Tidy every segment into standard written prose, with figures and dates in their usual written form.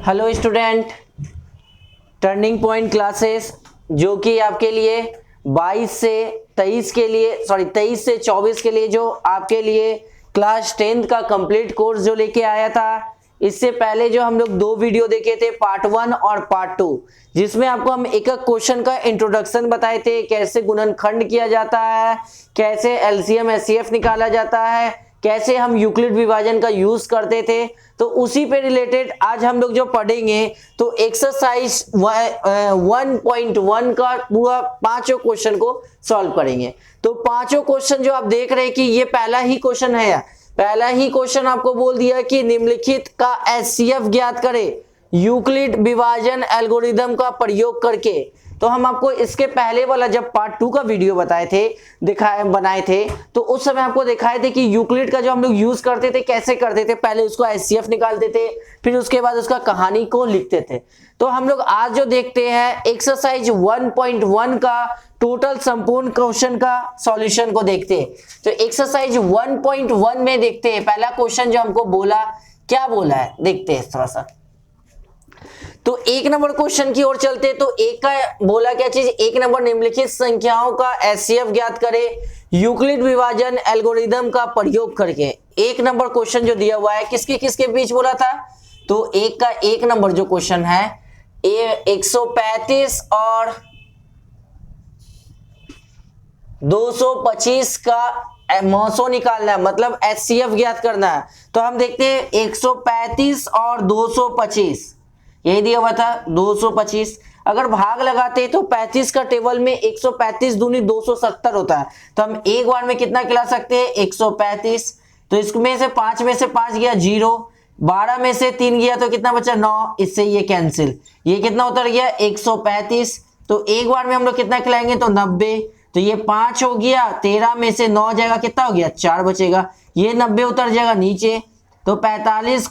Hello student, turning point classes जो कि आपके लिए 22 से 23 के लिए 23 से 24 के लिए जो आपके लिए क्लास 10th का कंप्लीट कोर्स जो लेके आया था। इससे पहले जो हम लोग दो वीडियो देखे थे, पार्ट 1 और पार्ट 2, जिसमें आपको हम एक एक क्वेश्चन का इंट्रोडक्शन बताए थे, कैसे गुणनखंड किया जाता है, कैसे एलसीएम एचसीएफ निकाला जाता है, कैसे हम यूक्लिड विभाजन का यूज करते थे। तो उसी पे रिलेटेड आज हम लोग जो पढ़ेंगे तो एक्सरसाइज 1.1 का पूरा पांचों क्वेश्चन को सॉल्व करेंगे। तो पांचों क्वेश्चन जो आप देख रहे हैं कि ये पहला ही क्वेश्चन है, पहला ही क्वेश्चन आपको बोल दिया कि निम्नलिखित का एचसीएफ ज्ञात करें यूक्लिड विभाजन एल्गोरिदम का प्रयोग करके। तो हम आपको इसके पहले वाला जब पार्ट 2 का वीडियो बताए थे, बनाए थे, तो उस समय आपको दिखाए थे कि यूक्लिड का जो हम लोग यूज करते थे कैसे करते थे। पहले उसको एचसीएफ निकालते थे, फिर उसके बाद उसका कहानी को लिखते थे। तो हम लोग आज जो देखते हैं एक्सरसाइज 1.1 का टोटल संपूर्ण क्वेश्चन का सॉल्यूशन को देखते हैं। तो एक्सरसाइज 1.1 में देखते हैं पहला क्वेश्चन जो हमको बोला, क्या बोला है देखते हैं थोड़ा सा। तो एक नंबर क्वेश्चन की ओर चलते हैं। तो एक का बोला क्या चीज, एक नंबर निम्नलिखित संख्याओं का एचसीएफ ज्ञात करें यूक्लिड विभाजन एल्गोरिदम का प्रयोग करके। एक नंबर क्वेश्चन जो दिया हुआ है किसके किसके बीच बोला था, तो एक का एक नंबर जो क्वेश्चन है 135 और 225 का मौसो निकालना है, मतलब एचसीएफ ज्ञात करना है। तो हम देखते हैं 135 और 225, यही दिया हुआ था 225। अगर भाग लगाते तो 35 का टेबल में 135 दूनी 270 होता है। तो हम एक बार में कितना खिला सकते हैं 135। तो इसमें से 5 में से 5 गया 0, 12 में से 3 गया तो कितना बचा 9, इससे ये कैंसिल, ये कितना उतर गया 135। तो एक बार में हम लोग कितना खिलाएंगे तो 90। तो ये 5 हो गया, 13 में से 9 जाएगा कितना हो गया 4 बचेगा, ये 90 उतर जाएगा नीचे। तो 45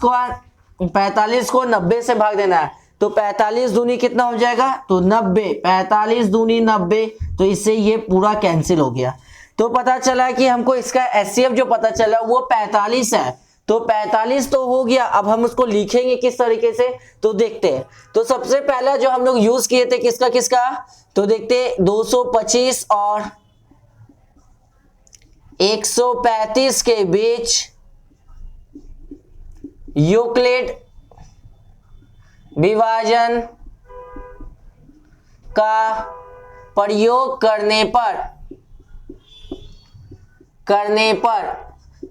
को 90 से भाग देना है। तो 45 दूनी कितना हो जाएगा तो 90, 45 दूनी 90, तो इससे ये पूरा कैंसिल हो गया। तो पता चला कि हमको इसका एचसीएफ जो पता चला वो 45 है। तो 45 तो हो गया, अब हम उसको लिखेंगे किस तरीके से तो देखते हैं। तो सबसे पहला जो हम लोग यूज किए थे किसका किसका, तो देखते 225 और 135 के बीच यूक्लिड विभाजन का प्रयोग करने पर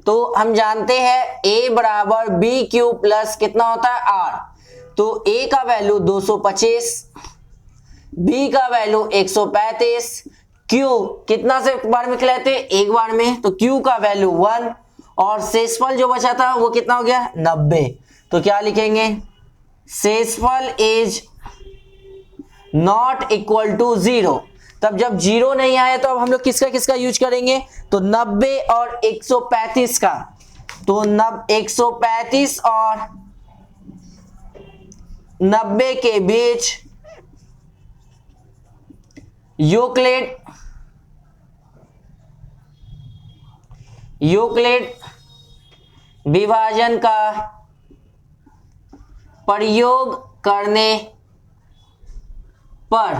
तो हम जानते हैं a बराबर बी क्यू प्लस कितना होता है r। तो a का वैल्यू 225, b का वैल्यू 135, q कितना से बार में खिलाते एक बार में, तो q का वैल्यू 1 और शेषफल जो बचा था वो कितना हो गया 90। तो क्या लिखेंगे, शेषफल इज नॉट इक्वल टू 0। तब जब 0 नहीं आया तो अब हम लोग किसका किसका यूज करेंगे, तो 90 और 135 का। तो 135 और 90 के बीच यूक्लिड विभाजन का प्रयोग करने पर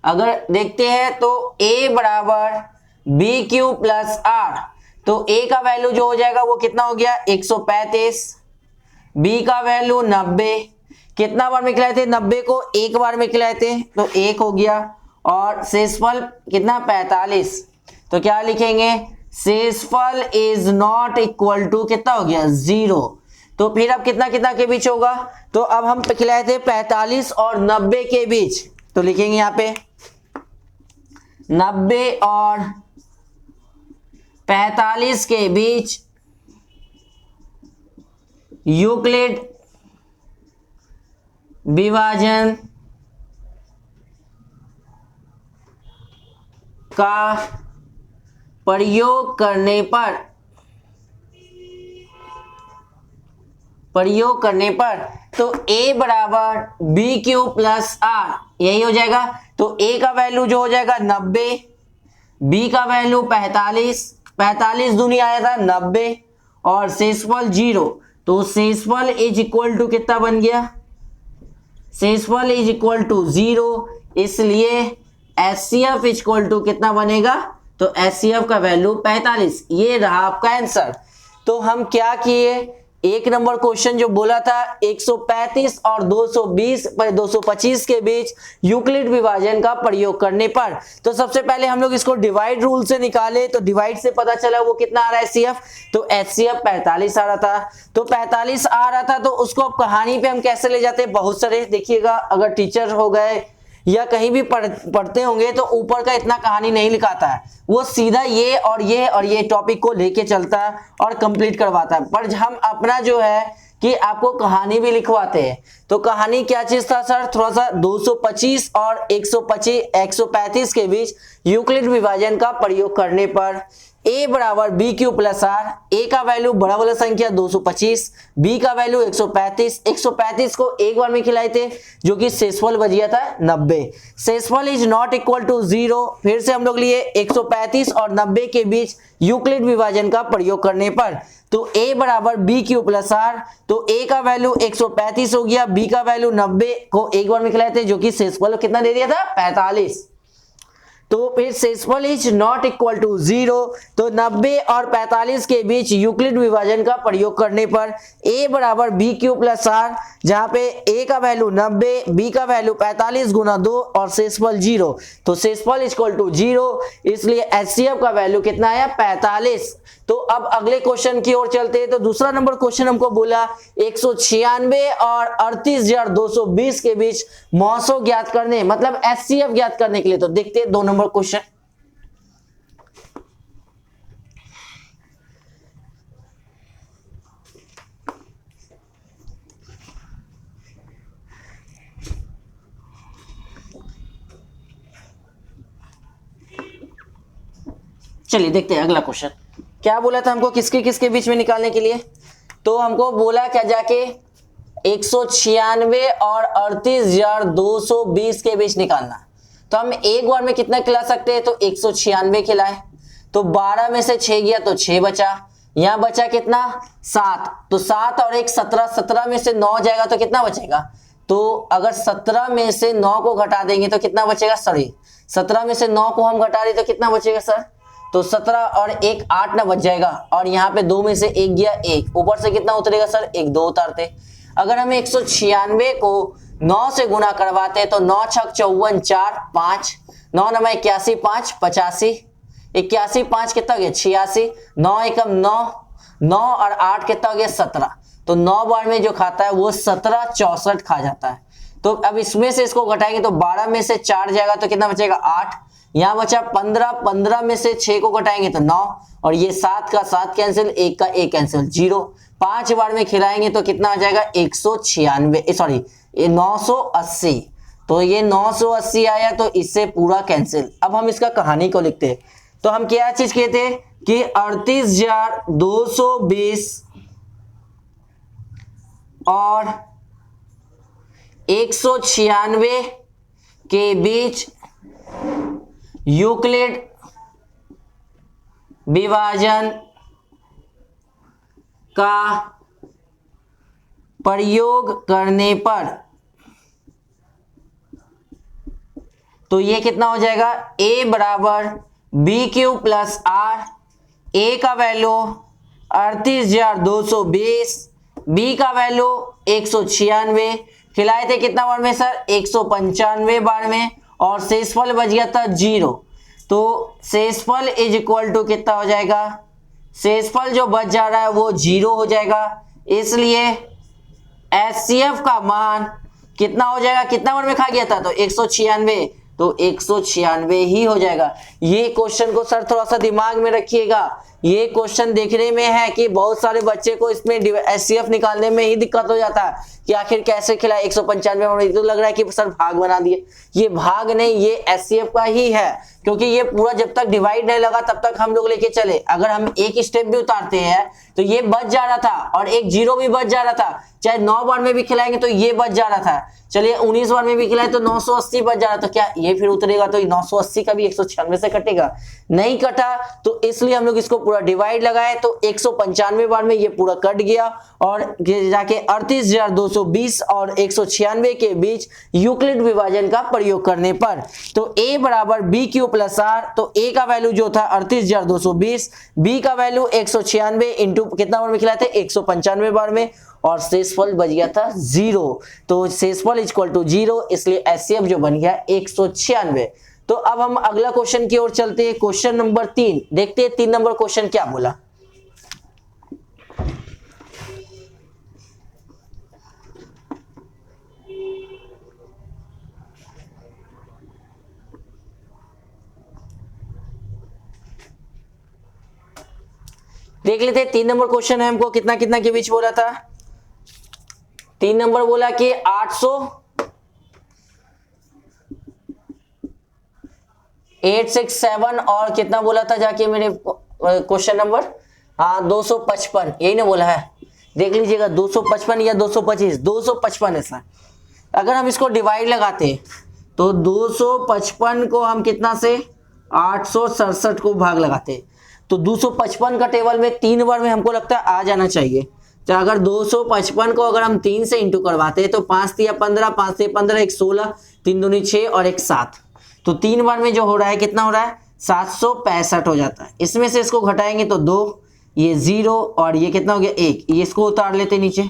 अगर देखते हैं तो a बराबर बी क्यू प्लस आर। तो a का वैल्यू जो हो जाएगा वो कितना हो गया 135, b का वैल्यू 90, कितना बार में खिलाए थे 90 को एक बार में खिलाए थे तो 1 हो गया, और शेषफल कितना 45। तो क्या लिखेंगे, शेषफल इज नॉट इक्वल टू कितना हो गया 0। तो फिर अब कितना कितना के बीच होगा, तो अब हम खिलाए थे 45 और 90 के बीच। तो लिखेंगे यहाँ पे 90 और 45 के बीच यूक्लिड विभाजन का प्रयोग करने पर तो a बराबर बी क्यू प्लस आर, यही हो जाएगा। तो a का वैल्यू जो हो जाएगा 90, b का वैल्यू 45, 45 दूनी आया था 90 और शेषफल 0, तो शेषफल इज इक्वल टू कितना बन गया शेषफल इज इक्वल टू 0, इसलिए HCF इज इक्वल टू कितना बनेगा, तो HCF का वैल्यू 45। ये रहा आपका आंसर। तो हम क्या किए, एक नंबर क्वेश्चन जो बोला था 135 और 225 के बीच यूक्लिड विभाजन का प्रयोग करने पर, तो सबसे पहले हम लोग इसको डिवाइड रूल से निकाले, तो डिवाइड से पता चला वो कितना आ रहा है HCF, तो HCF 45 आ रहा था। तो 45 आ रहा था, तो उसको अब कहानी पे हम कैसे ले जाते हैं, बहुत सारे देखिएगा, अगर टीचर हो गए या कहीं भी पढ़ते होंगे तो ऊपर का इतना कहानी नहीं लिखाता है, वो सीधा ये और ये और ये टॉपिक को लेके चलता है और कंप्लीट करवाता है। पर हम अपना जो है कि आपको कहानी भी लिखवाते हैं। तो कहानी क्या चीज था सर, थोड़ा सा 225 और 135 के बीच यूक्लिड विभाजन का प्रयोग करने पर a बराबर बी क्यू प्लस आर, ए का वैल्यू बड़ा वाला संख्या 225, बी का वैल्यू 135 को एक बार में खिलाए थे, जो कि शेषफल बच गया था 90। शेषफल इज नॉट इक्वल टू 0, फिर से हम लोग लिए 135 और 90 के बीच यूक्लिड विभाजन का प्रयोग करने पर, तो a बराबर बी क्यू प्लस आर, तो a का वैल्यू 135 हो गया, b का वैल्यू 90 को एक बार में खिलाए थे, जो कि शेषफल कितना दे दिया था 45। तो फिर शेषफल इज नॉट इक्वल टू 0, तो 90 और 45 के बीच यूक्लिड विभाजन का प्रयोग करने पर a बराबर बी क्यू प्लस आर, जहां पे a का वैल्यू 90, b का वैल्यू 45 गुना 2 और शेषफल 0, तो शेषफल इज इक्वल टू 0, इसलिए HCF का वैल्यू कितना आया 45। तो अब अगले क्वेश्चन की ओर चलते हैं। तो दूसरा नंबर क्वेश्चन हमको बोला 196 और 38,220 के बीच महोत्सव ज्ञात करने, मतलब HCF ज्ञात करने के लिए। तो देखते हैं 2 नंबर क्वेश्चन। चलिए देखते हैं अगला क्वेश्चन क्या बोला था हमको, किसके किसके बीच में निकालने के लिए। तो हमको बोला क्या जाके 196 और 38,220 के बीच निकालना। तो हम एक बार में कितना खिला सकते हैं, तो 196 खिलाए, तो 12 में से 6 गया तो 6 बचा, यहां बचा कितना 7, तो 7 और 1 17, 17 में से 9 जाएगा तो कितना बचेगा, तो अगर 17 में से 9 को घटा देंगे तो कितना बचेगा सर, 17 में से 9 को हम घटा रहे तो कितना बचेगा सर, तो 17 और 1 8 ना बच जाएगा, और यहाँ पे 2 में से 1 गया 1, ऊपर से कितना उतरेगा सर 1 2 उतारते। अगर हमें 196 को 9 से गुना करवाते तो 9 छक 54 4 5, 9 9 81 5 85, 81 5 कितना हो गया 86, 9 एकम 9, 9 और 8 कितना हो गया 17, तो 9 बार में जो खाता है वो 17 64 खा जाता है। तो अब इसमें से इसको घटाएंगे तो 12 में से 4 जाएगा तो कितना बचेगा 8, यहां बचा 15, 15 में से 6 को घटाएंगे तो 9, और ये 7 का 7 कैंसिल, 1 का 1 कैंसिल, 0, 5 बार में खिलाएंगे तो कितना आ जाएगा 196 सॉरी 980, तो ये 980 आया, तो इससे पूरा कैंसिल। अब हम इसका कहानी को लिखते हैं। तो हम क्या चीज कहते हैं कि 38,220 और 196 के बीच यूक्लिड विभाजन का प्रयोग करने पर, तो ये कितना हो जाएगा, a बराबर बी क्यू प्लस आर, ए का वैल्यू 38,220, बी का वैल्यू 196, खिलाए थे कितना बार में सर 195 बार में, और शेषफल बच गया था 0, तो शेषफल इज इक्वल टू कितना हो जाएगा, शेषफल जो बच जा रहा है वो 0 हो जाएगा, इसलिए HCF का मान कितना हो जाएगा, कितना बार में खा गया था, तो 196, तो 196 ही हो जाएगा। ये क्वेश्चन को सर थोड़ा सा दिमाग में रखिएगा, ये क्वेश्चन देखने में है कि बहुत सारे बच्चे को इसमें HCF निकालने में ही दिक्कत हो जाता है कि आखिर कैसे खिलाए 195, तो लग रहा है कि सर भाग बना दिए, ये भाग नहीं, ये HCF का ही है, क्योंकि ये पूरा जब तक डिवाइड नहीं लगा तब तक हम लोग लेके चले। अगर हम एक स्टेप भी उतारते हैं तो ये बच जा रहा था, और एक 0 भी बच जा रहा था, चाहे 9 बार में भी खिलाएंगे तो ये बच जा रहा था, चलिए 19 बार में भी खिलाए तो 980 बच जा रहा, तो क्या ये फिर उतरेगा, तो 980 का भी 196 से कटेगा, नहीं कटा, तो इसलिए हम लोग इसको पूरा डिवाइड लगाए तो 195 बार में ये पूरा कट गया और जाके 38,220 और 196 के बीच यूक्लिड विभाजन का प्रयोग करने पर तो a बराबर बी क्यू प्लस आर, तो a का वैल्यू जो था 38,220, b का वैल्यू 196 इंटू कितना बार में खिलाए थे 195 बार में और शेषफल बच गया था 0। तो शेषफल इक्वल टू 0, इसलिए एचसीएफ जो बन गया 196। तो अब हम अगला क्वेश्चन की ओर चलते हैं, क्वेश्चन नंबर 3 देखते हैं 3 नंबर क्वेश्चन क्या बोला। देख लेते हैं 3 नंबर क्वेश्चन है, हमको कितना कितना के बीच बोला था। 3 नंबर बोला कि 867 और कितना बोला था जाके मेरे क्वेश्चन नंबर 255, यही ना बोला है, देख लीजिएगा 255 या 225, 255 है सर। अगर हम इसको डिवाइड लगाते तो 255 को हम कितना से 867 को भाग लगाते तो 255 का टेबल में 3 बार में हमको लगता है आ जाना चाहिए। तो अगर 255 को अगर हम 3 से इंटू करवाते तो 5 तिया 15, 5 से 15, 1 16, 3 दूनी 6 और 1 7, तो 3 बार में जो हो रहा है कितना हो रहा है 765 हो जाता है। इसमें से इसको घटाएंगे तो 2, ये 0 और ये कितना हो गया 1, ये इसको उतार लेते नीचे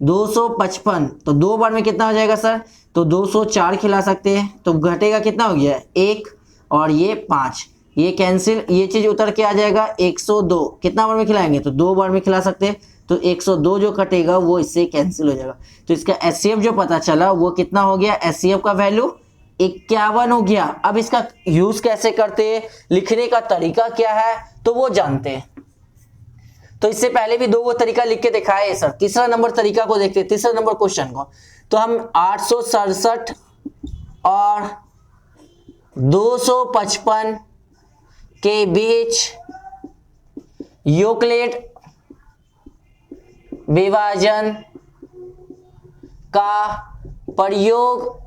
255, तो 2 बार में कितना हो जाएगा सर, तो 204 खिला सकते हैं, तो घटेगा कितना हो गया 1 और ये 5, ये कैंसिल, ये चीज उतर के आ जाएगा 102, कितना बार में खिलाएंगे तो 2 बार में खिला सकते हैं, तो 102 जो कटेगा वो इससे कैंसिल हो जाएगा। तो इसका एचसीएफ जो पता चला वो कितना हो गया, एचसीएफ का वैल्यू 51 हो गया। अब इसका यूज कैसे करते हैं, लिखने का तरीका क्या है तो वो जानते हैं। तो इससे पहले भी 2 तरीका लिख के दिखाए सर, तीसरा नंबर तरीका को देखते हैं, तीसरा नंबर क्वेश्चन को। तो हम 867 और 255 के बीच यूक्लिड विभाजन का प्रयोग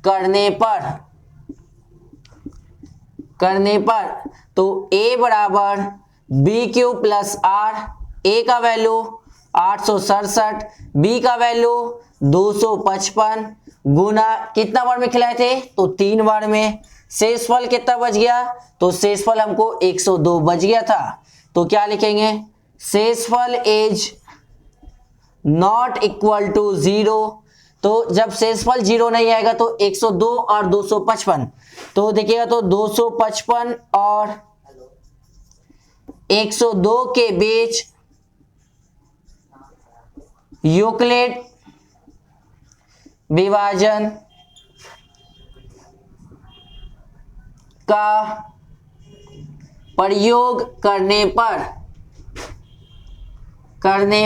करने पर तो a बराबर b q plus r, a का वैल्यू 867, b का वैल्यू 255 गुना कितना बार में खिलाए थे तो 3 बार में, शेषफल कितना बच गया तो शेषफल हमको 102 बच गया था। तो क्या लिखेंगे, शेषफल इज नॉट इक्वल टू 0। तो जब शेषफल 0 नहीं आएगा तो 102 और 255, तो देखिएगा तो 255 और 102 के बीच यूक्लिड विभाजन का प्रयोग करने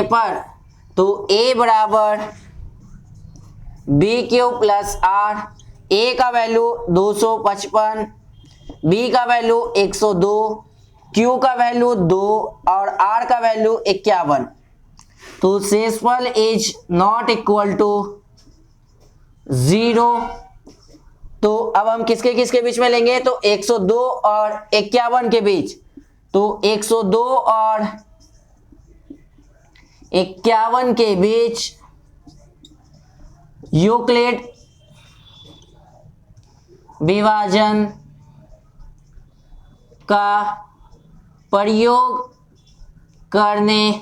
पर तो a बराबर b q plus r, a का वैल्यू 255, b का वैल्यू 102, q का वैल्यू 2 और r का वैल्यू 51। तो शेषफल इज नॉट इक्वल टू 0। तो अब हम किसके किसके बीच में लेंगे तो 102 और 51 के बीच, तो 102 और 51 के बीच यूक्लिड विभाजन का प्रयोग करने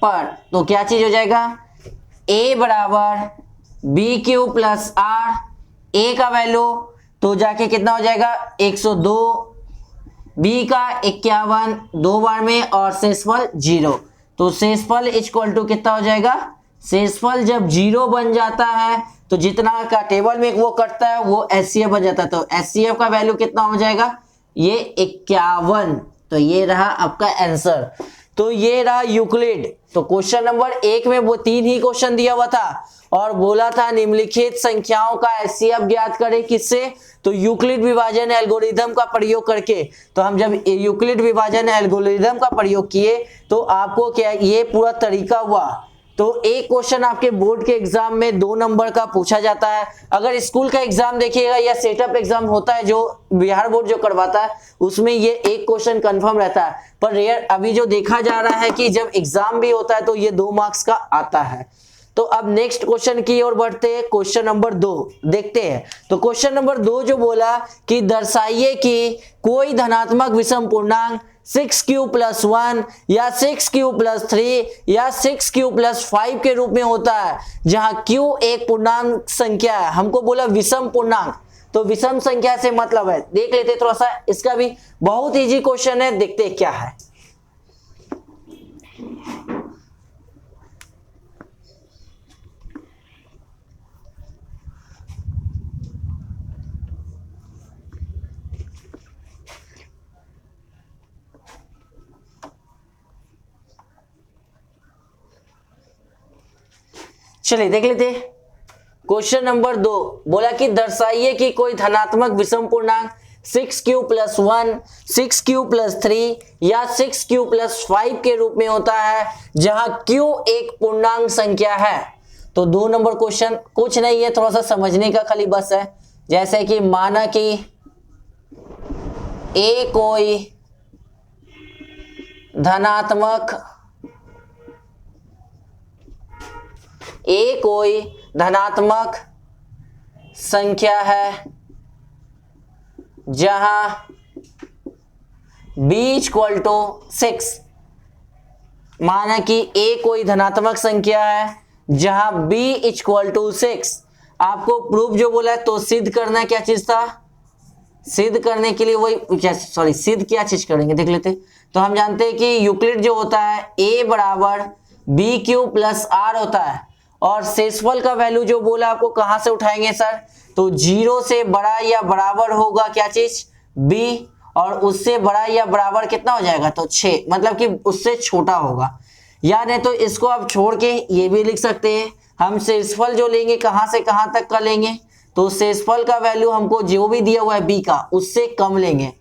पर तो क्या चीज हो जाएगा, a बराबर b q plus r, a का वैल्यू तो जाके कितना हो जाएगा 102, b का 51 2 बार में और शेषफल 0। तो शेषफल इक्वल टू कितना हो जाएगा, शेषफल जब 0 बन जाता है तो जितना का टेबल में वो कटता है वो एचसीएफ बन जाता है। तो एचसीएफ का वैल्यू कितना हो जाएगा, ये 51। तो ये रहा आपका आंसर। तो ये रहा यूक्लिड। तो क्वेश्चन नंबर 1 में वो 3 ही क्वेश्चन दिया हुआ था और बोला था निम्नलिखित संख्याओं का एचसीएफ ज्ञात करें, किससे तो यूक्लिड विभाजन एल्गोरिथम का प्रयोग करके। तो हम जब यूक्लिड विभाजन एल्गोरिथम का प्रयोग किए तो आपको क्या ये पूरा तरीका हुआ तो एक क्वेश्चन आपके बोर्ड के एग्जाम में 2 नंबर का पूछा जाता है। अगर स्कूल का एग्जाम देखिएगा या सेटअप एग्जाम होता है जो बिहार बोर्ड जो करवाता है, उसमें ये एक क्वेश्चन कंफर्म रहता है। पर रेयर अभी जो देखा जा रहा है कि जब एग्जाम भी होता है तो ये 2 मार्क्स का आता है। तो अब नेक्स्ट क्वेश्चन की ओर बढ़ते हैं, क्वेश्चन नंबर 2 देखते हैं। तो क्वेश्चन नंबर 2 जो बोला कि दर्शाइए कि कोई धनात्मक विषम पूर्णांक 6q + 1 या 6q + 3 या 6q + 5 के रूप में होता है, जहां q एक पूर्णांक संख्या है। हमको बोला विषम पूर्णांक, तो विषम संख्या से मतलब है, देख लेते थोड़ा सा, इसका भी बहुत इजी क्वेश्चन है, देखते क्या है। चलिए देख लेते। क्वेश्चन नंबर 2 बोला कि दर्शाइए कि कोई धनात्मक विषम पूर्णांक 6q + 1, 6q + 3 या 6q + 5 के रूप में होता है, जहां q एक पूर्णांक संख्या है। तो 2 नंबर क्वेश्चन कुछ नहीं है, थोड़ा सा समझने का खाली बस है। जैसे कि माना कि a कोई धनात्मक संख्या है, जहां b = 6। माना कि a कोई धनात्मक संख्या है जहां b = 6। आपको प्रूफ जो बोला है तो सिद्ध करना क्या चीज था, सिद्ध करने के लिए वही सिद्ध क्या चीज करेंगे देख लेते। तो हम जानते हैं कि यूक्लिड जो होता है a = bq + r होता है, और शेषफल का वैल्यू जो बोला आपको कहां से उठाएंगे सर, तो 0 से बड़ा या बराबर होगा क्या चीज b, और उससे बड़ा या बराबर कितना हो जाएगा, तो 6, मतलब कि उससे छोटा होगा। या नहीं तो इसको आप छोड़ के ये भी लिख सकते हैं, हम शेषफल जो लेंगे कहां से कहां तक का लेंगे, तो शेषफल का वैल्यू हमको जो भी दिया हुआ है b का उससे कम लेंगे।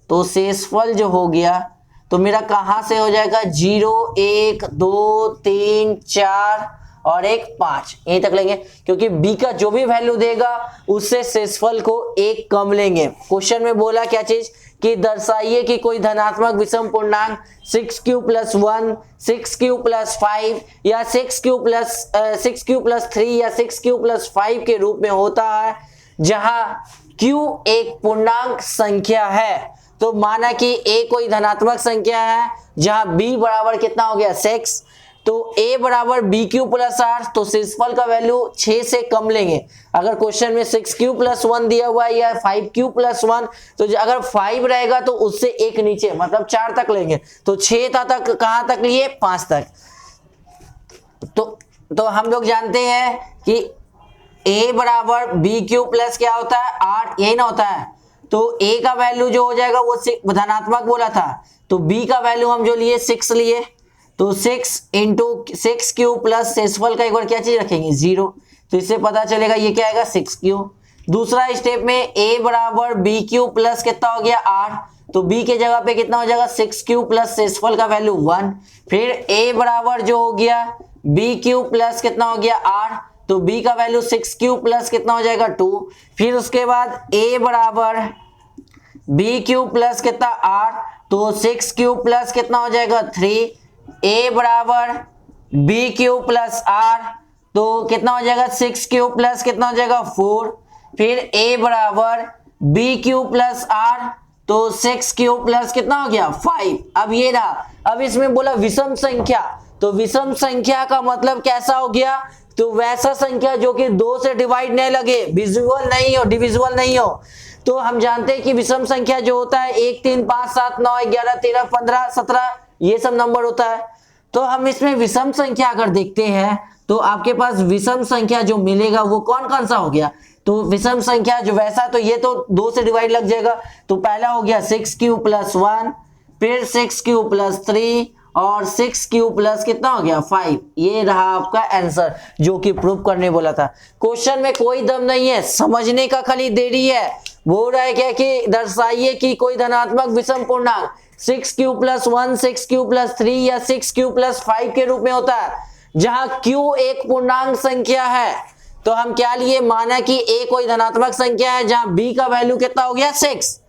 तो शेषफल जो हो गया तो मेरा कहां से हो जाएगा 0, 1, 2, 3, 4 और 1, 5 यहीं तक लेंगे, क्योंकि b का जो भी वैल्यू देगा उससे शेषफल को 1 कम लेंगे। क्वेश्चन में बोला क्या चीज कि दर्शाइए कि कोई धनात्मक विषम पूर्णांक 6q + 1, 6q + 5 या 6q + 3 या 6q + 5 के रूप में होता है, जहां q एक पूर्णांक संख्या है। तो माना कि a कोई धनात्मक संख्या है जहां b बराबर कितना हो गया 6, तो a = bq + r, तो शेषफल का वैल्यू 6 से कम लेंगे। अगर क्वेश्चन में 6q + 1 दिया हुआ है या 5q + 1, तो अगर 5 रहेगा तो उससे एक नीचे मतलब 4 तक लेंगे। तो 6 तक कहां तक लिए 5 तक। तो हम लोग जानते हैं कि a = bq + क्या होता है 8, यही ना होता है। तो a का वैल्यू जो हो जाएगा वो धनात्मक बोला था, तो b का वैल्यू हम जो लिए 6 लिए, तो 6 × 6q + शेषफल का एक बार क्या चीज रखेंगे 0, तो इससे पता चलेगा ये क्या आएगा 6q। दूसरा स्टेप में a = bq + कितना हो गया 8, तो b के जगह पे कितना हो जाएगा 6q + शेषफल का वैल्यू 1। फिर a बराबर जो हो गया bq + कितना हो गया 8, तो b का वैल्यू 6q + कितना हो जाएगा 2। फिर उसके बाद a = bq + कितना 8, तो 6q + कितना हो जाएगा 3। a = bq + r, तो कितना हो जाएगा 6q + कितना हो जाएगा 4। फिर a = bq + r, तो 6q + कितना हो गया 5। अब ये रहा, अब इसमें बोला विषम संख्या, तो विषम संख्या का मतलब कैसा हो गया, तो वैसा संख्या जो कि 2 से डिवाइड नहीं लगे, विजुअल नहीं हो, डिविजिबल नहीं हो। तो हम जानते हैं कि विषम संख्या जो होता है 1, 3, 5, 7, 9, 11, 13, 15, 17 ये सब नंबर होता है। तो हम इसमें विषम संख्या अगर देखते हैं तो आपके पास विषम संख्या जो मिलेगा वो कौन कौन सा हो गया, तो विषम संख्या जो वैसा, तो ये तो 2 से डिवाइड लग जाएगा। तो पहला हो गया 6q + 1, फिर 6q + 3 और 6q + कितना हो गया 5। ये रहा आपका आंसर जो कि प्रूव करने बोला था। क्वेश्चन में कोई दम नहीं है, समझने का खाली देरी है। बोल रहा है क्या कि दर्शाइए कि कोई धनात्मक विषम पूर्णांक 6q + 1, 6q + 3 या 6q + 5 के रूप में होता है, जहां q एक पूर्णांक संख्या है तो हम क्या लिए, माना कि a कोई धनात्मक संख्या है जहां b का वैल्यू कितना हो गया 6।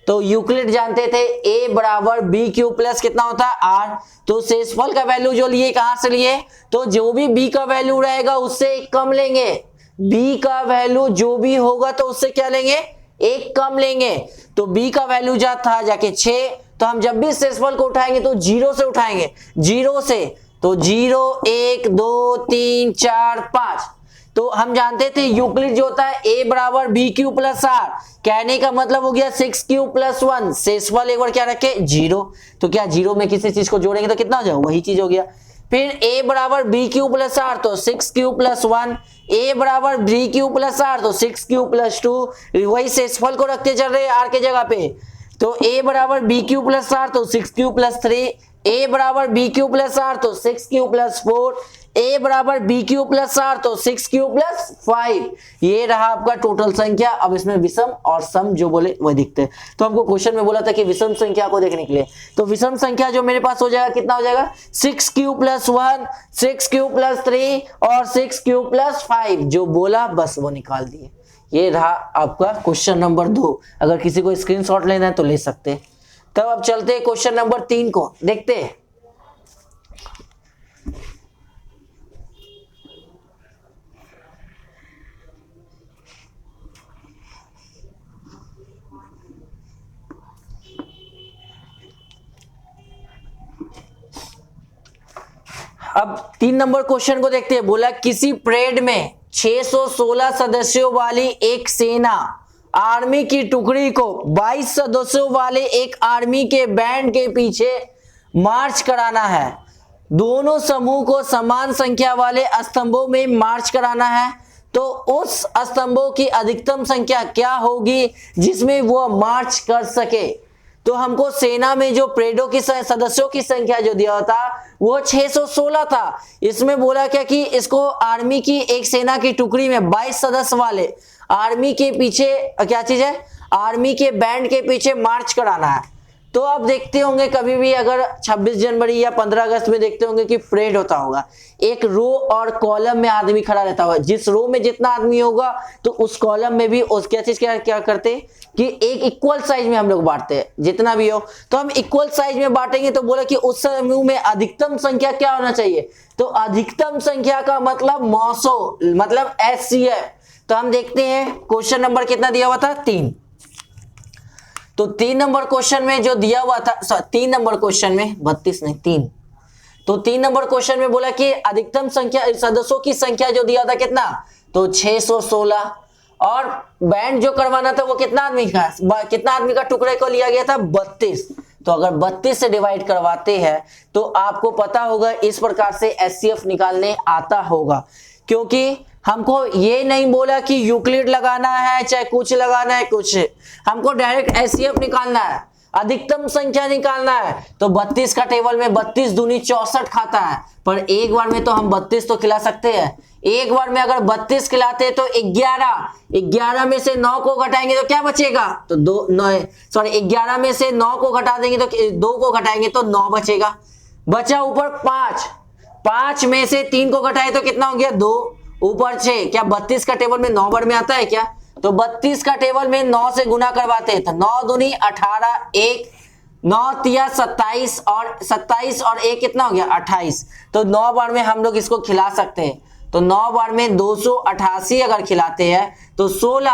तो यूक्लिड जानते थे a बराबर बी क्यू प्लस कितना होता है r। तो शेषफल का वैल्यू जो लिए कहां से लिए, तो जो भी b का वैल्यू रहेगा उससे एक कम लेंगे, b का वैल्यू जो भी होगा तो उससे क्या लेंगे, एक कम लेंगे। तो b का वैल्यू जा था जाके 6, तो हम जब भी शेषफल को उठाएंगे तो 0 से उठाएंगे, 0 से, तो 0 1 2 3 4 5। तो हम जानते थे यूक्लिड जो होता है a बराबर बी क्यू प्लस आर, कहने का मतलब हो गया 6q प्लस 1, शेषफल एक बार क्या रखे 0। तो क्या 0 में किसी चीज को जोड़ेंगे तो कितना हो जाएगा, वही चीज हो गया। फिर a बराबर बी क्यू प्लस आर तो 6q प्लस 1, a बराबर बी क्यू प्लस आर तो 6q प्लस 2, वही शेषफल को रखते चल रहे आर के जगह पे। तो a बराबर बी क्यू प्लस आर तो 6q प्लस 3, a बराबर बी क्यू प्लस आर तो 6q प्लस 4, a बराबर बी क्यू प्लस आर तो 6q प्लस 5। ये रहा आपका टोटल संख्या। अब इसमें विषम और सम जो बोले वह दिखते हैं। तो हमको क्वेश्चन में बोला था कि विषम संख्या को देखने के लिए, तो विषम संख्या जो मेरे पास हो जाएगा कितना हो जाएगा 6q प्लस 1, 6q प्लस 3 और 6q प्लस 5, जो बोला बस वो निकाल दिए। ये रहा आपका क्वेश्चन नंबर 2। अगर किसी को स्क्रीनशॉट लेना है तो ले सकते हैं। तब अब चलते हैं क्वेश्चन नंबर 3 को देखते हैं। अब 3 नंबर क्वेश्चन को देखते हैं। बोला किसी परेड में 616 सदस्यों वाली एक सेना आर्मी की टुकड़ी को 22 सदस्यों वाले एक आर्मी के बैंड के पीछे मार्च कराना है। दोनों समूह को समान संख्या वाले स्तंभों में मार्च कराना है, तो उस स्तंभों की अधिकतम संख्या क्या होगी जिसमें वो मार्च कर सके। तो हमको सेना में जो परेडों की सदस्यों की संख्या जो दिया था वो 616 था। इसमें बोला क्या कि इसको आर्मी की एक सेना की टुकड़ी में 22 सदस्य वाले आर्मी के पीछे क्या चीज है, आर्मी के बैंड के पीछे मार्च कराना है। तो आप देखते होंगे कभी भी अगर 26 जनवरी या 15 अगस्त में देखते होंगे कि परेड होता होगा, एक रो और कॉलम में आदमी खड़ा रहता होगा। जिस रो में जितना आदमी होगा तो उस कॉलम में भी उस क्या चीज क्या करते कि एक इक्वल साइज में हम लोग बांटते हैं, जितना भी हो तो हम इक्वल साइज में बांटेंगे। तो बोला कि उस समूह में अधिकतम संख्या क्या होना चाहिए, तो अधिकतम संख्या का मतलब मौसो मतलब HCF। तो हम देखते हैं क्वेश्चन नंबर कितना दिया हुआ था 3। तो 3 नंबर क्वेश्चन में जो दिया हुआ था 3 नंबर क्वेश्चन में 32 नहीं 3, तो 3 नंबर क्वेश्चन में बोला कि अधिकतम संख्या सदस्यों की संख्या जो दिया था कितना, तो 616 और बैंड जो करवाना था वो कितना आदमी का टुकड़े को लिया गया था 32। तो अगर 32 से डिवाइड करवाते हैं तो आपको पता होगा इस प्रकार से HCF निकालने आता होगा, क्योंकि हमको ये नहीं बोला कि यूक्लिड लगाना है चाहे कुछ लगाना है, कुछ हमको डायरेक्ट HCF निकालना है, अधिकतम संख्या निकालना है। तो 32 का टेबल में 32 दूनी 64 खाता है, पर एक बार में तो हम 32 तो खिला सकते हैं। एक बार में अगर 32 खिलाते हैं तो 11 में से 9 को घटाएंगे तो क्या बचेगा, तो 11 में से 9 को घटा देंगे तो 2 को घटाएंगे तो 9 बचेगा। बचा ऊपर 5 में से 3 को घटाए तो कितना हो गया 2, ऊपर 6। क्या 32 का टेबल में 9 बार में आता है क्या, तो 32 का टेबल में 9 से गुना करवाते हैं तो 9 दूनी 18, 1 9 तिया 27 और 1 कितना हो गया 28। तो 9 बार में हम लोग इसको खिला सकते हैं। तो 9 बार में 288 अगर खिलाते हैं तो 16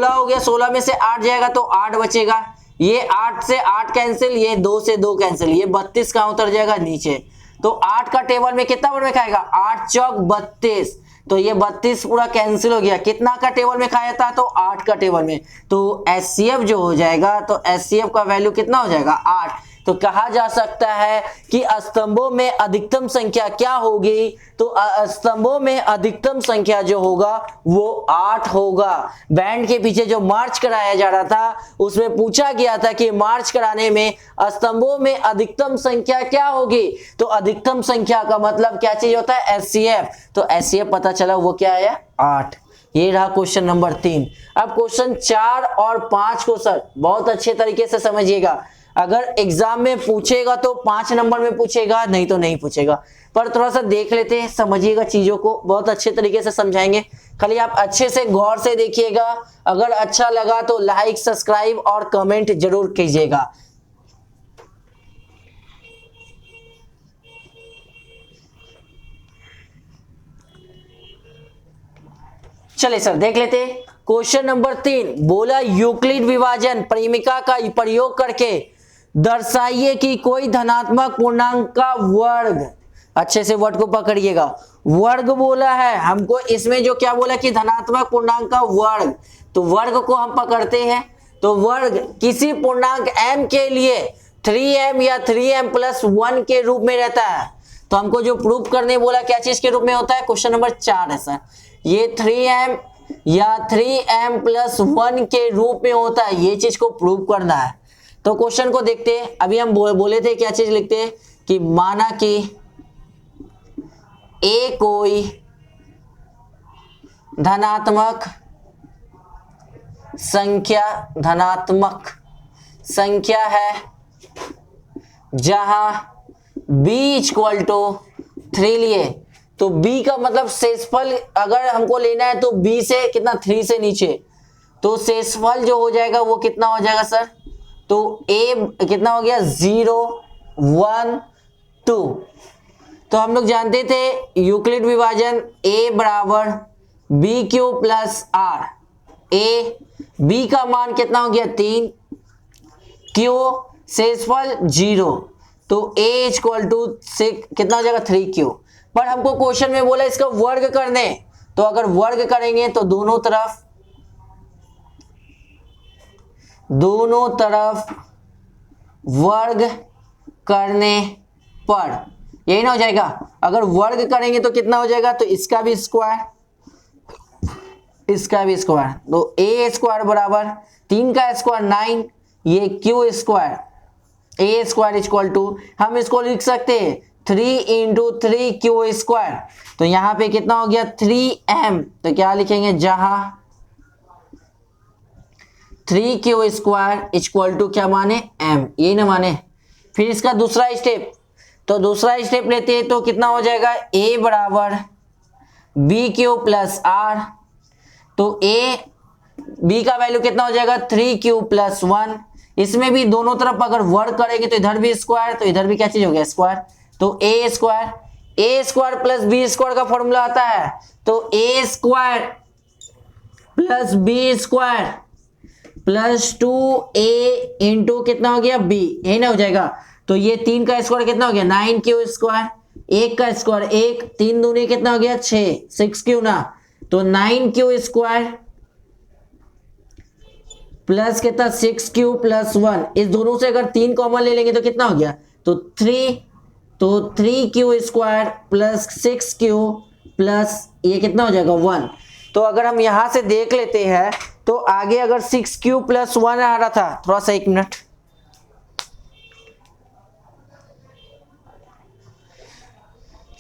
हो गया, 16 में से 8 जाएगा तो 8 बचेगा, ये 8 से 8 कैंसिल, ये 2 से 2 कैंसिल, ये 32 कहां उतर जाएगा नीचे। तो 8 का टेबल में कितना बार में खाएगा 8 चौक 32, तो ये 32 पूरा कैंसिल हो गया। कितना का टेबल में खाया था, तो 8 का टेबल में। तो HCF जो हो जाएगा, तो HCF का वैल्यू कितना हो जाएगा 8। तो कहा जा सकता है कि स्तंभों में अधिकतम संख्या क्या होगी, तो स्तंभों में अधिकतम संख्या जो होगा वो 8 होगा। बैंड के पीछे जो मार्च कराया जा रहा था उसमें पूछा गया था कि मार्च कराने में स्तंभों में अधिकतम संख्या क्या होगी, तो अधिकतम संख्या का मतलब क्या चीज होता है HCF। तो HCF पता चला वो क्या है 8। ये रहा क्वेश्चन नंबर 3। अब क्वेश्चन 4 और 5 को सर बहुत अच्छे तरीके से समझिएगा। अगर एग्जाम में पूछेगा तो 5 नंबर में पूछेगा, नहीं तो नहीं पूछेगा। पर थोड़ा सा देख लेते हैं, समझिएगा चीजों को, बहुत अच्छे तरीके से समझाएंगे, खाली आप अच्छे से गौर से देखिएगा। अगर अच्छा लगा तो लाइक, सब्सक्राइब और कमेंट जरूर कीजिएगा। चलिए सर देख लेते हैं क्वेश्चन नंबर 3। बोला यूक्लिड विभाजन परिमिका का प्रयोग करके दर्शाइए कि कोई धनात्मक पूर्णांक का वर्ग, अच्छे से वर्ड को पकड़िएगा, वर्ग बोला है हमको, इसमें जो क्या बोला कि धनात्मक पूर्णांक का वर्ग, तो वर्ग को हम पकड़ते हैं। तो वर्ग किसी पूर्णांक m के लिए 3m या 3m + 1 के रूप में रहता है। तो हमको जो प्रूफ करने बोला क्या चीज के रूप में होता है, क्वेश्चन नंबर 4 है सर, ये 3m या 3m + 1 के रूप में होता है, ये चीज को प्रूव करना है। तो क्वेश्चन को देखते हैं। अभी हम बोले थे क्या चीज लिखते हैं कि माना कि a कोई धनात्मक संख्या है जहां b = 3 लिए। तो b का मतलब शेषफल अगर हमको लेना है तो b से कितना, 3 से नीचे, तो शेषफल जो हो जाएगा वो कितना हो जाएगा सर, तो a कितना हो गया, 0 1 2। तो हम लोग जानते थे यूक्लिड विभाजन a = b³ + r, b का मान कितना हो गया 3, q शेषफल 0, तो a से कितना हो जाएगा 3q। पर हमको क्वेश्चन में बोला इसका वर्ग करने, तो अगर वर्ग करेंगे तो दोनों तरफ वर्ग करने पर यही ना हो जाएगा। अगर वर्ग करेंगे तो कितना हो जाएगा, तो इसका भी स्क्वायर, तो a² = 3 का स्क्वायर 9, ये q स्क्वायर, a² = हम इसको लिख सकते हैं 3 × 3q²। तो यहाँ पे कितना हो गया 3m, तो क्या लिखेंगे, जहां 3q² क्या माने m, यही ना माने। फिर इसका दूसरा स्टेप, तो दूसरा स्टेप लेते हैं तो कितना हो जाएगा, a = b³ + r, तो b का वैल्यू कितना हो जाएगा 3q + 1। इसमें भी दोनों तरफ अगर वर्ग करेंगे तो इधर भी स्क्वायर, तो इधर भी क्या चीज हो गया स्क्वायर, तो a² + b² का फॉर्मूला आता है, तो a² + b² + 2a × कितना हो गया b, यही ना हो जाएगा। तो ये 3 का स्क्वायर कितना हो गया 9q², 1 का स्क्वायर 1, 3 दूनी कितना हो गया 6, 6q ना, तो 9q² प्लस कितना 6q + 1, इस दोनों से अगर 3 कॉमन ले लेंगे तो कितना हो गया, तो 3, तो 3q² + 6q प्लस ये कितना हो जाएगा 1। तो अगर हम यहां से देख लेते हैं तो आगे अगर 6q + 1 आ रहा था, थोड़ा सा 1 मिनट,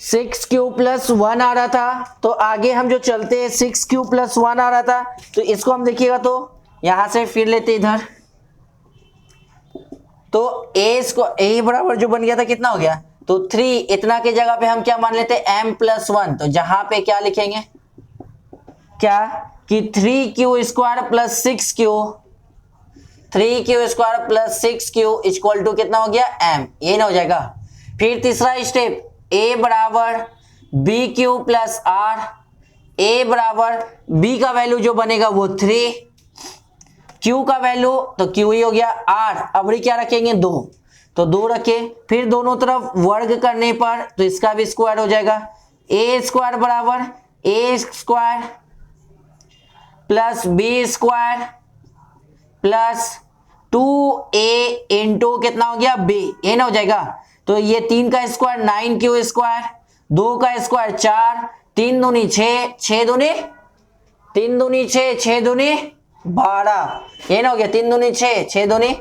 (6q + 1 आ रहा था, तो आगे हम जो चलते हैं 6q + 1 आ रहा था, तो इसको हम देखिएगा तो यहां से फिर लेते इधर, तो a बराबर जो बन गया था कितना हो गया, तो 3, इतना की जगह पे हम क्या मान लेते m + 1, तो जहां पे क्या लिखेंगे क्या कि 3q² + 6q, 3q² + 6q = कितना हो गया m, ये ना हो जाएगा। फिर तीसरा step, a = b³ + r, a = b का वैल्यू जो बनेगा वो 3, q का वैल्यू तो q ही हो गया r, अब क्या रखेंगे 2, तो 2 रखे। फिर दोनों तरफ वर्ग करने पर तो इसका भी स्क्वायर हो जाएगा, a² = a² + b² plus 2a × कितना हो गया b, ये ना हो जाएगा। तो ये 3 का स्क्वायर 9q², 2 का स्क्वायर 4, 3 दूनी 6, 6 दूनी 3 दूनी 6, 6 दूनी 12, ये ना हो गया 3 दूनी 6, 6 दूनी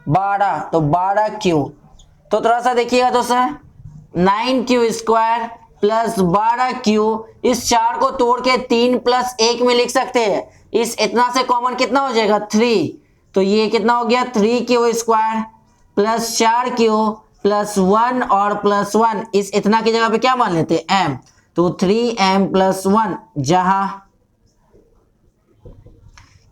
12, तो 12q। तो थोड़ा सा देखिएगा तो सर 9q² + 12q, इस 4 को तोड़ के 3 + 1 में लिख सकते हैं, इस इतना से कॉमन कितना हो जाएगा 3, तो ये कितना हो गया 3q² प्लस 4q प्लस 1 और प्लस 1, इस इतना की जगह पे क्या मान लेते हैं m, तो 3m प्लस 1, जहां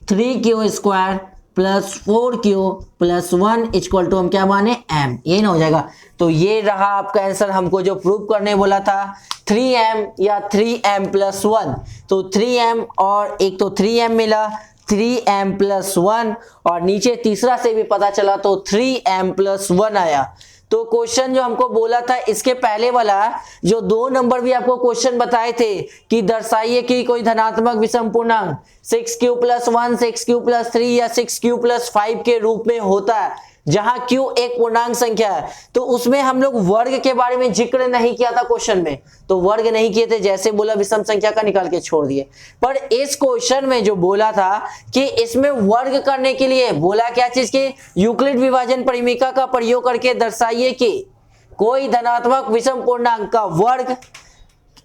3q square plus 4q plus 1 equal to हम क्या माने m, ये ना हो जाएगा। तो ये रहा आपका आंसर, हमको जो प्रूव करने बोला था 3m या 3m प्लस 1, तो 3m और एक तो 3m मिला, 3m प्लस 1 और नीचे तीसरा से भी पता चला तो 3m प्लस 1 आया। तो क्वेश्चन जो हमको बोला था इसके पहले वाला जो 2 नंबर भी आपको क्वेश्चन बताए थे कि दर्शाइए कि कोई धनात्मक विषम पूर्णांक 6q प्लस 1, 6q प्लस 3 या 6q प्लस 5 के रूप में होता है, जहां q एक पूर्णांक संख्या है, तो उसमें हम लोग वर्ग के बारे में जिक्र नहीं किया था क्वेश्चन में, तो वर्ग नहीं किए थे, जैसे बोला विषम संख्या का निकाल के छोड़ दिए। पर इस क्वेश्चन में जो बोला था कि इसमें वर्ग करने के लिए बोला क्या चीज की, यूक्लिड विभाजन परिमिका का प्रयोग करके दर्शाइए कि कोई धनात्मक विषम पूर्णांक का वर्ग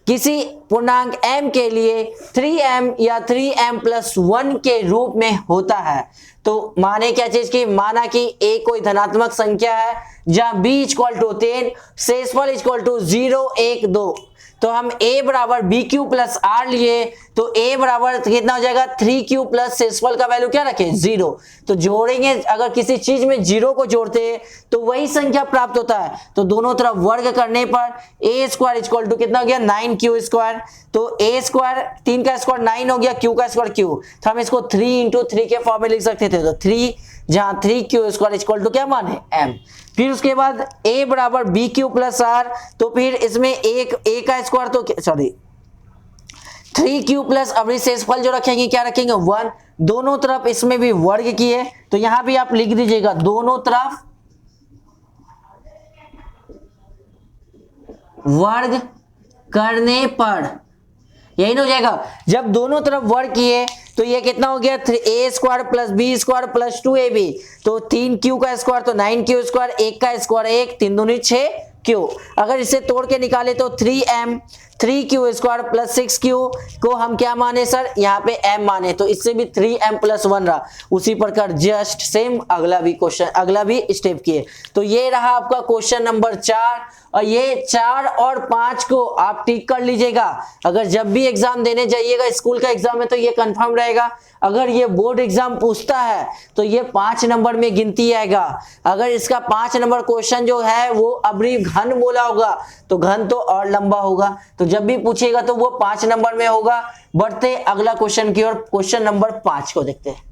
किसी पूर्णांक m के लिए 3m या 3m प्लस 1 के रूप में होता है। तो माने क्या चीज की, माना कि a कोई धनात्मक संख्या है जहां b इक्वल टू 10, शेषफल इक्वल टू 0, 1, 2, तो हम a बराबर बी क्यू प्लस आर लिए, तो a बराबर कितना हो जाएगा 3q प्लस शेषफल का वैल्यू क्या रखें 0, तो जोड़ेंगे अगर किसी चीज में 0 को जोड़ते हैं तो वही संख्या प्राप्त होता है, तो दोनों तरफ वर्ग करने पर a स्क्वायर इक्वल टू कितना हो गया 9q स्क्वायर, तो a स्क्वायर 3 का स्क्वायर 9 हो गया, q का स्क्वायर q, तो हम इसको 3 इंटू 3 के फॉर्म में लिख सकते थे, तो 3 जहां 3q स्क्वायर इक्वल टू क्या माने m। फिर उसके बाद a बराबर बी क्यू प्लस आर, तो फिर इसमें एक a का स्क्वायर तो सॉरी 3q प्लस अभी शेषफल जो रखेंगे क्या रखेंगे 1, दोनों तरफ इसमें भी वर्ग किए, तो यहां भी आप लिख दीजिएगा दोनों तरफ वर्ग करने पर, यही ना हो जाएगा। जब दोनों तरफ वर्ग किए तो ये कितना हो गया a square plus b square plus 2ab, तो 3q का स्क्वायर तो 9q स्क्वायर, 1 का स्क्वायर 1, 3 दूनी 6q, अगर इसे तोड़ के निकाले तो 3m 3q square plus 6q को हम क्या माने सर, यहाँ पे m माने, तो इससे भी 3m प्लस 1 रहा। उसी प्रकार जस्ट सेम अगला भी क्वेश्चन, अगला भी स्टेप किए। तो ये रहा आपका क्वेश्चन नंबर 4, और ये 4 और 5 को आप टिक कर लीजिएगा। अगर जब भी एग्जाम देने जाइएगा, स्कूल का एग्जाम है तो ये कंफर्म रहेगा, अगर ये बोर्ड एग्जाम पूछता है तो ये 5 नंबर में गिनती आएगा। अगर इसका 5 नंबर क्वेश्चन जो है वो अभी घन बोला होगा तो घन तो और लंबा होगा, तो जब भी पूछेगा तो वो 5 नंबर में होगा। बढ़ते अगला क्वेश्चन की ओर, क्वेश्चन नंबर 5 को देखते हैं।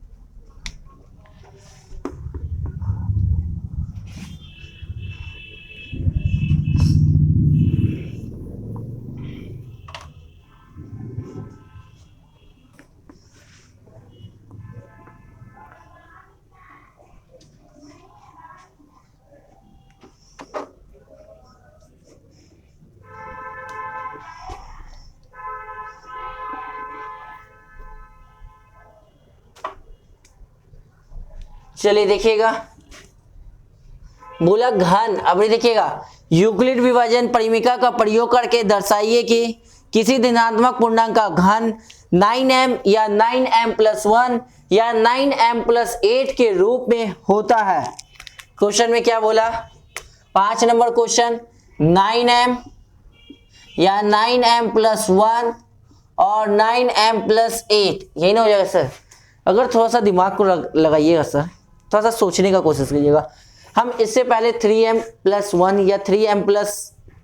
चलिए देखिएगा, बोला घन, अब देखिएगा यूक्लिड विभाजन परिमिका का प्रयोग करके दर्शाइए कि किसी धनात्मक पूर्णांक का घन 9m या 9m प्लस 1 या 9m प्लस 8 के रूप में होता है। क्वेश्चन में क्या बोला, 5 नंबर क्वेश्चन 9m या 9m प्लस 1 और 9m प्लस 8, यही ना हो जाएगा सर। अगर थोड़ा सा दिमाग को लगाइएगा सर, थोड़ा सा सोचने का कोशिश कीजिएगा। हम इससे पहले 3m प्लस 1 या 3m प्लस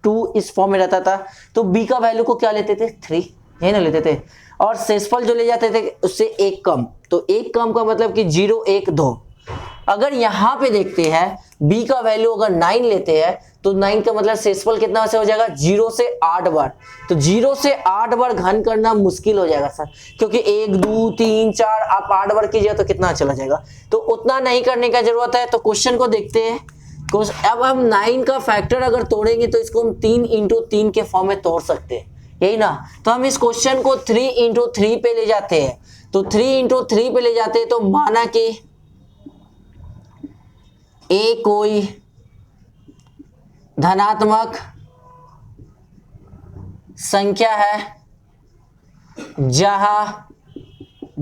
2 इस फॉर्म में रहता था, तो b का वैल्यू को क्या लेते थे 3, यही ना लेते थे, और शेषफल जो ले जाते थे उससे एक कम, तो एक कम का मतलब कि 0, 1, 2। अगर यहाँ पे देखते हैं b का वैल्यू अगर 9 लेते हैं तो 9 का मतलब शेषफल कितना से हो जाएगा 0 से 8 बार, तो 0 से 8 बार घन करना मुश्किल हो जाएगा सर, क्योंकि 1, 2, 3, 4 आप 8 बार कीजिए तो कितना चला जाएगा, तो उतना नहीं करने का जरूरत है। तो क्वेश्चन को देखते हैं। अब हम 9 का फैक्टर अगर तोड़ेंगे तो इसको हम 3 इंटू 3 के फॉर्म में तोड़ सकते हैं, यही ना। तो हम इस क्वेश्चन को 3 इंटू 3 पे ले जाते हैं, तो 3 इंटू 3 पे ले जाते हैं, तो माना कि a कोई धनात्मक संख्या है जहां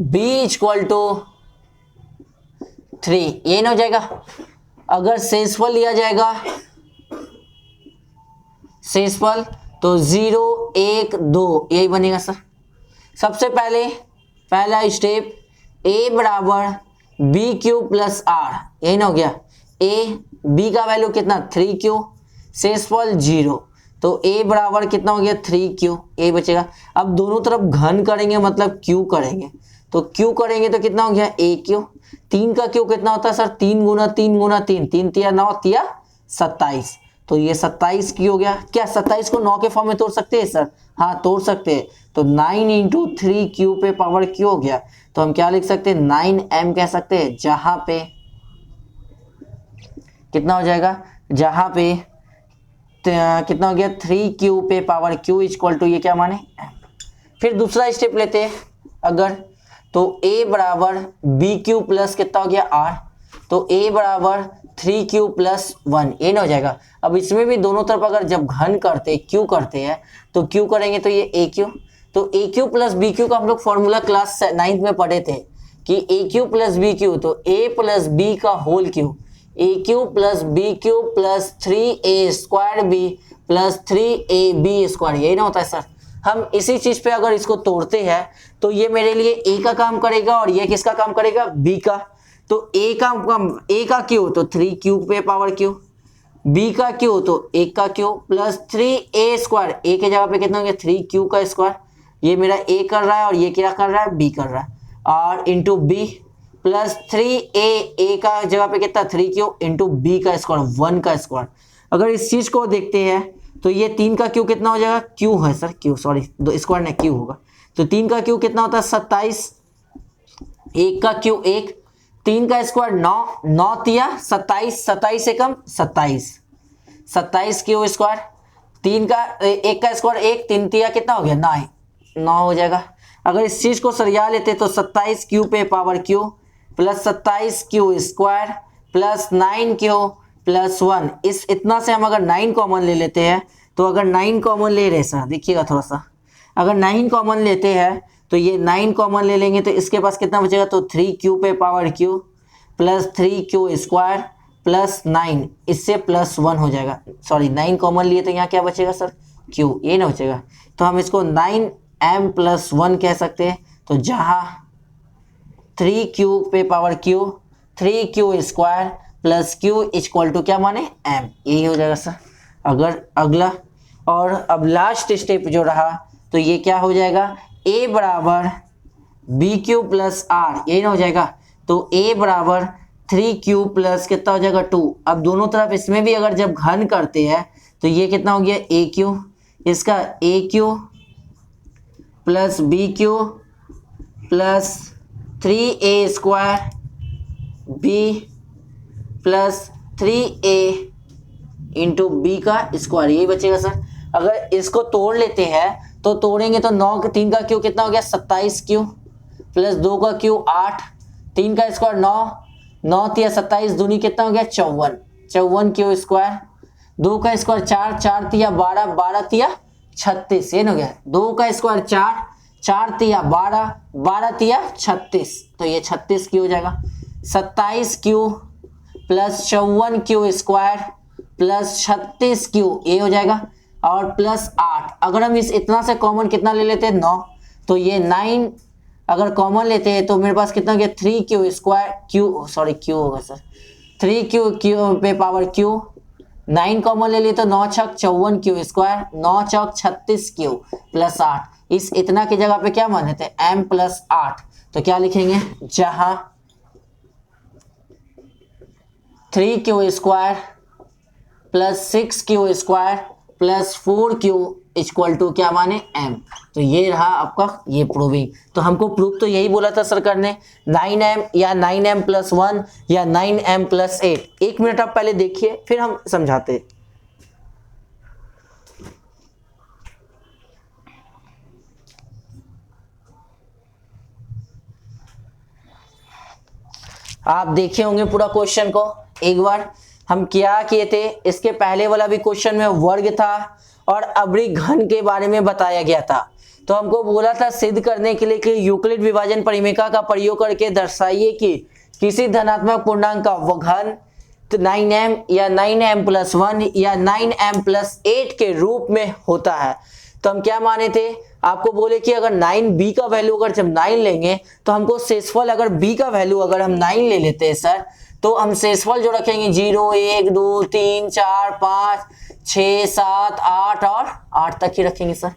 b इक्वल टू 3, ये ना हो जाएगा। अगर शेषफल लिया जाएगा, शेषफल तो 0 1 2 यही बनेगा सर। सबसे पहले पहला स्टेप a बराबर बी क्यू प्लस आर, यही ना हो गया। a b का वैल्यू कितना 3q, शेषफल 0, तो a बराबर कितना हो गया 3q, a बचेगा। अब दोनों तरफ घन करेंगे मतलब q करेंगे, तो q करेंगे तो कितना हो गया aq। 3 का q कितना होता है सर 3 गुना 3 गुना 3, 3 तिया 9 तिया 27, तो ये 27 की हो गया। क्या 27 को 9 के फॉर्म में तोड़ सकते हैं सर? हाँ तोड़ सकते हैं। तो 9 इंटू 3q पे पावर q हो गया, तो हम क्या लिख सकते हैं 9m कह सकते हैं, जहां पे कितना हो जाएगा, जहां पे कितना हो गया 3q पे पावर q इक्वल टू ये क्या माने m। फिर दूसरा स्टेप लेते हैं अगर, तो a बराबर बी क्यू प्लस कितना हो गया r, तो a बराबर 3q प्लस 1, ये ना हो जाएगा। अब इसमें भी दोनों तरफ अगर जब घन करते q करते हैं तो q करेंगे तो ये aq, तो aq प्लस बी क्यू का हम लोग फॉर्मूला क्लास 9th में पढ़े थे कि aq प्लस बी क्यू, तो a प्लस b का whole q, aq plus b q plus 3a square b plus 3ab square, यही ना होता है सर। हम इसी चीज पे अगर इसको तोड़ते हैं तो ये मेरे लिए a का काम करेगा और ये किसका काम करेगा b का। तो a का q तो 3q पे पावर q, b का q तो 1 का q plus 3a square, a के जगह पे कितना हो गया 3q का स्क्वायर, ये मेरा a कर रहा है और ये क्या कर रहा है b कर रहा है, और इंटू b प्लस 3a का जगह पे कितना 3q इंटू b का स्क्वायर 1 का स्क्वायर। अगर इस चीज को देखते हैं तो ये 3 का q कितना हो जाएगा, q है सर, q सॉरी दो स्क्वायर ने q होगा, तो 3 का q कितना होता है 27, 1 का q 1, 3 का स्क्वायर 9, 9 तिया 27, 27 से कम 27, 27 q स्क्वायर, 3 का 1 का स्क्वायर 1, 3 तिया कितना हो गया 9, 9 हो जाएगा। अगर इस चीज को सरिया लेते तो 27 q पे power q plus 27 q square plus 9q plus 1, इस इतना से हम अगर 9 कॉमन ले लेते हैं, तो अगर 9 कॉमन ले रहे सर देखिएगा थोड़ा सा, अगर 9 कॉमन लेते हैं तो ये 9 कॉमन ले लेंगे तो इसके पास कितना बचेगा, तो 3q पे power q plus 3q square plus 9, इससे प्लस 1 हो जाएगा। सॉरी 9 कॉमन लिए तो यहाँ क्या बचेगा सर q, ये ना बचेगा, तो हम इसको 9m प्लस 1 कह सकते हैं। तो जहाँ 3q पे power q 3q square plus q equal to क्या माने m, यही हो जाएगा सर। अगर अगला और अब लास्ट स्टेप जो रहा तो ये क्या हो जाएगा, a बराबर बी क्यू प्लस आर, यही ना हो जाएगा, तो a बराबर 3q प्लस कितना हो जाएगा 2। अब दोनों तरफ इसमें भी अगर जब घन करते हैं तो ये कितना हो गया aq, इसका aq plus b q plus 3a square b plus 3a into b का स्क्वायर, यही बचेगा सर। अगर इसको तोड़ लेते हैं तो तोड़ेंगे तो 9 3 का क्यू कितना हो गया 27q प्लस 2 का क्यू 8, 3 का स्क्वायर 9, 9 तिया 27 दूनी कितना हो गया 54, 54q स्क्वायर, 2 का स्क्वायर 4, 4 तिया 12, 12 तिया 36, ये हो गया, 2 का स्क्वायर 4, 4 तिया 12, 12 तिया 36, तो ये 36 की हो जाएगा। 27q plus 54q square plus 36q, ये हो जाएगा, और प्लस 8। अगर हम इस इतना से कॉमन कितना ले लेते हैं 9, तो ये 9 अगर कॉमन लेते हैं तो मेरे पास कितना गया 3q square q, sorry q होगा सर, 3q पे पावर q, 9 कॉमन ले लिए तो 9 छक 54q स्क्वायर, 9 चौक 36q प्लस 8, इस इतना की जगह पे क्या मान लेते हैं m प्लस 8, तो क्या लिखेंगे, जहां 3q square plus 6q square plus 4q equal to क्या माने m। तो ये रहा आपका ये प्रूविंग। तो हमको प्रूफ तो यही बोला था सर करने, 9m या 9m प्लस 1 या 9m प्लस 8। 1 मिनट आप पहले देखिए फिर हम समझाते। आप देखे होंगे पूरा क्वेश्चन को एक बार। हम क्या किए थे, इसके पहले वाला भी क्वेश्चन में वर्ग था और अवरी घन के बारे में बताया गया था। तो हमको बोला था सिद्ध करने के लिए कि यूक्लिड विभाजन परिमेय का प्रयोग करके दर्शाइए कि किसी धनात्मक पूर्णांक का घन 9m या 9m+1 या 9m+8 के रूप में होता है। तो हम क्या माने थे, आपको बोले कि अगर 9b का वैल्यू अगर जब 9 लेंगे तो हमको शेषफल अगर b का वैल्यू अगर हम 9 ले लेते हैं सर, तो हम शेषफल जो रखेंगे 0 1 2 3 4 5 6 7 8 और 8 तक ही रखेंगे सर।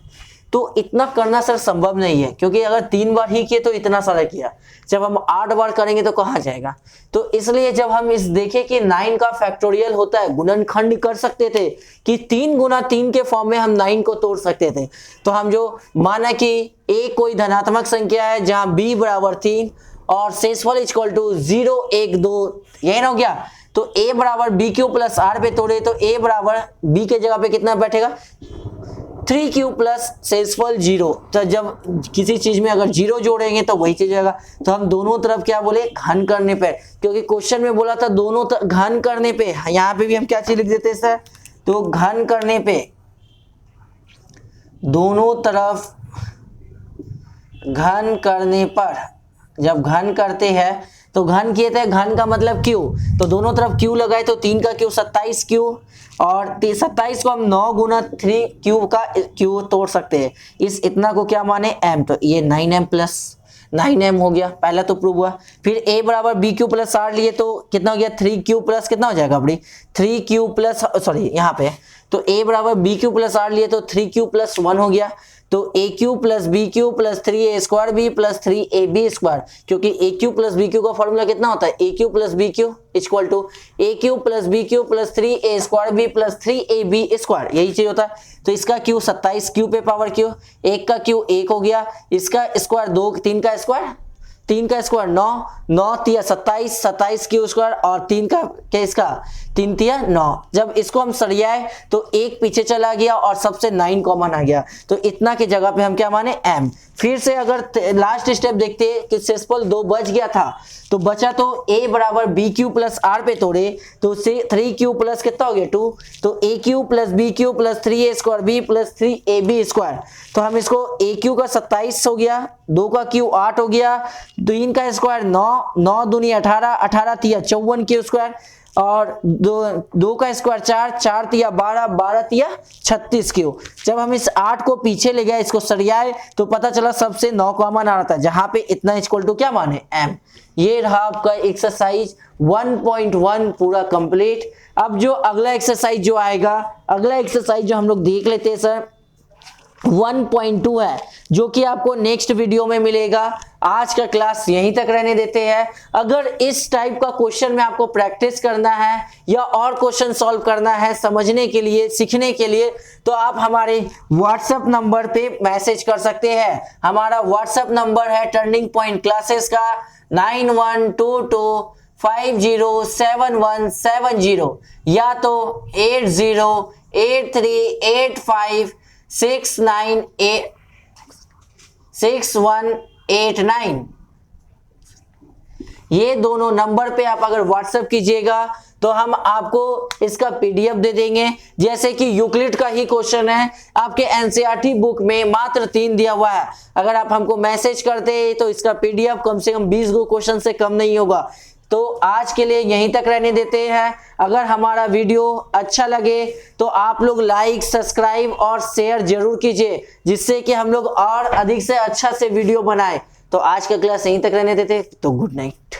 तो इतना करना सर संभव नहीं है, क्योंकि अगर 3 बार ही किए तो इतना सारा किया, जब हम 8 बार करेंगे तो कहाँ जाएगा। तो इसलिए जब हम इस देखें कि 9 का फैक्टोरियल होता है, गुणनखंड कर सकते थे कि 3 गुना 3 के फॉर्म में हम 9 को तोड़ सकते थे। तो हम जो माना कि a कोई धनात्मक संख्या है जहां b बराबर 3 और शेषफल इक्वल टू 0 1 2, यही ना हो गया। तो a बराबर bq प्लस r पे तोड़े तो a बराबर b के जगह पे कितना बैठेगा 3q प्लस शेषफल 0। तो जब किसी चीज में अगर 0 जोड़ेंगे तो वही चीज आएगा। तो हम दोनों तरफ क्या बोले, घन करने पे, क्योंकि क्वेश्चन में बोला था दोनों घन करने पे, यहाँ पे भी हम क्या चीज लिख देते हैं सर, तो घन करने पे दोनों तरफ घन करने पर, जब घन करते हैं तो घन किए थे, घन का मतलब क्यू, तो दोनों तरफ क्यू लगाए तो 3 का क्यू 27 क्यू और 27 को हम 9 गुना 3 क्यू का क्यू तोड़ सकते हैं। इस इतना को क्या माने m, तो ये 9m हो गया, पहला तो प्रूव हुआ। फिर a बराबर bq प्लस r लिए तो कितना हो गया 3q प्लस कितना हो जाएगा बड़ी 3q प्लस सॉरी यहाँ पे, तो a बराबर bq प्लस r लिए तो 3q प्लस 1 हो गया। तो aq plus bq plus 3a² plus 3ab², क्योंकि aq प्लस bq का फॉर्मूला कितना होता है aq plus bq equal to aq plus bq plus 3a² plus 3ab², यही चीज होता है। तो इसका q 27 q पे पावर q, एक का q 1 हो गया, इसका स्क्वायर 2, 3 का स्क्वायर 3 का स्क्वायर 9, 9 तिया 27, 27 क्यू स्क्वायर और 3 का क्या इसका 3 तिया 9। जब इसको हम सरियाए तो एक पीछे चला गया और सबसे 9 कॉमन आ गया, तो इतना की जगह पे हम क्या माने m। फिर से अगर लास्ट स्टेप देखते हैं कि शेषफल 2 बच गया था, तो बचा तो a बराबर bq प्लस r पे तोड़े तो 3q प्लस कितना हो गया 2, तो aq plus bq plus 3a² b plus 3ab²। तो हम इसको aq का 27 हो गया, 2 का q 8 हो गया, 3 का स्क्वायर 9, 9 दूनी 18, 18 तिया 54 क्यू स्क्वायर और 2 का स्क्वायर 4, 4 तिया 12, 12 तिया 36 क्यू। जब हम इस 8 को पीछे ले गए, इसको सरियाए तो पता चला सबसे 9 कॉमन आ रहा था, जहां पे इतना इक्वल टू क्या माने m। ये रहा आपका एक्सरसाइज 1.1 पूरा कंप्लीट। अब जो अगला एक्सरसाइज जो आएगा, अगला एक्सरसाइज जो हम लोग देख लेते हैं सर 1.2 है, जो कि आपको नेक्स्ट वीडियो में मिलेगा। आज का क्लास यहीं तक रहने देते हैं। अगर इस टाइप का क्वेश्चन में आपको प्रैक्टिस करना है या और क्वेश्चन सॉल्व करना है समझने के लिए, सीखने के लिए, तो आप हमारे व्हाट्सएप नंबर पे मैसेज कर सकते हैं। हमारा व्हाट्सएप नंबर है टर्निंग पॉइंट क्लासेस का 9122507170 या तो 8083856189। ये दोनों नंबर पे आप अगर व्हाट्सएप कीजिएगा तो हम आपको इसका पीडीएफ दे देंगे। जैसे कि यूक्लिड का ही क्वेश्चन है, आपके एनसीईआरटी बुक में मात्र 3 दिया हुआ है, अगर आप हमको मैसेज करते तो इसका पीडीएफ कम से कम 20 गो क्वेश्चन से कम नहीं होगा। तो आज के लिए यहीं तक रहने देते हैं। अगर हमारा वीडियो अच्छा लगे तो आप लोग लाइक, सब्सक्राइब और शेयर जरूर कीजिए, जिससे कि हम लोग और अधिक से अच्छा से वीडियो बनाएं। तो आज का क्लास यहीं तक रहने देते, तो गुड नाइट।